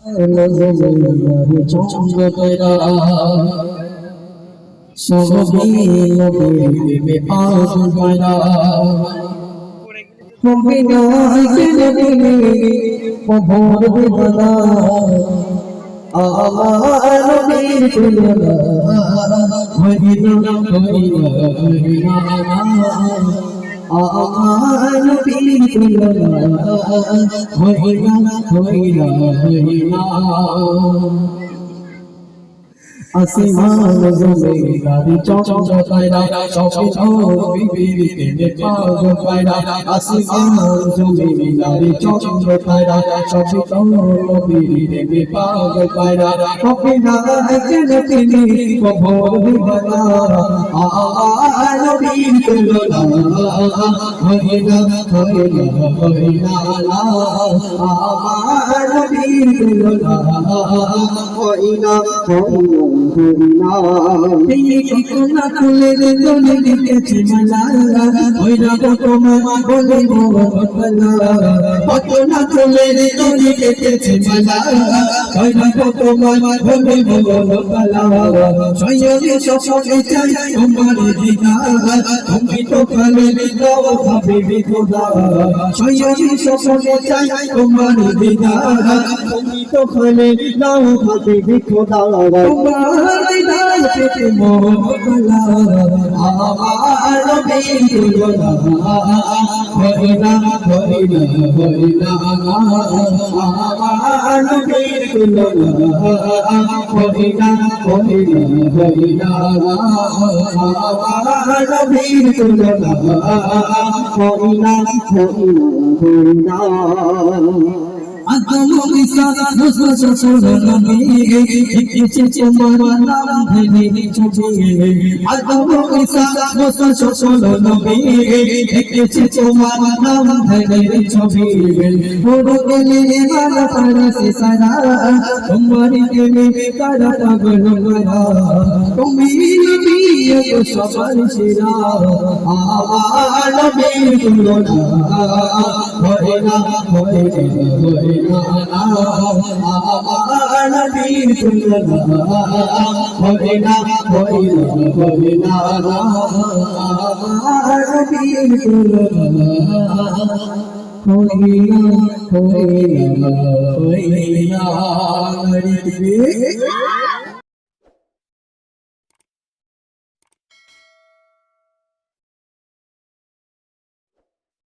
নজরে চন্দ্র তারা সবই নবীর পাগল পারা তুমি না জেনে ভোর বেদনা আমার নবীর তুলনা হইনা হইনা আমার নবীর তুলনা হইনা আসমান জমিন গাড়ি চঞ্চল পায়রা সবই বিবিতে পাগল পায়রা আসমান জমিন গাড়ি চঞ্চল পায়রা সবই বিবিতে পাগল পায়রা কবে না জেনে তিনি ভোর বিবনা নবীর তুলনা হইনা আমার নবীর তুলনা হইনা না তুলে দলে দিতেছি মালা ওইরা তোমার বলে কত না তুলে দলে দিতেছি মালা ওইরা তোমার বলে সয়রে সসরে চাই তোমার দিদার তুমি তো খালে দাও হাবিবি খোদা সয়রে সসরে চাই তোমার দিদার তুমি তো খালে দাও হাবিবি খোদা তোমার দিদার পেতে মোহলা আমার নবীর তুলনা হইনা আমার নবীর তুলনা হইনা আমার নবীর তুলনা হইনা আদম ঈসা মুসা সসুর নবী এসেছে তোমার নাম ধরে ছবি আদম ঈসা মুসা সসুর নবী এসেছে তোমার নাম ধরে ছবি বড় গলে মালা পারসে সারা তোমার গলে কারা পাগল করা তুমি নবী তো সবার সেরা আমার নবীর তুলনা হইনা আমার নবীর তুলনা হইনা আমার নবীর তুলনা হইনা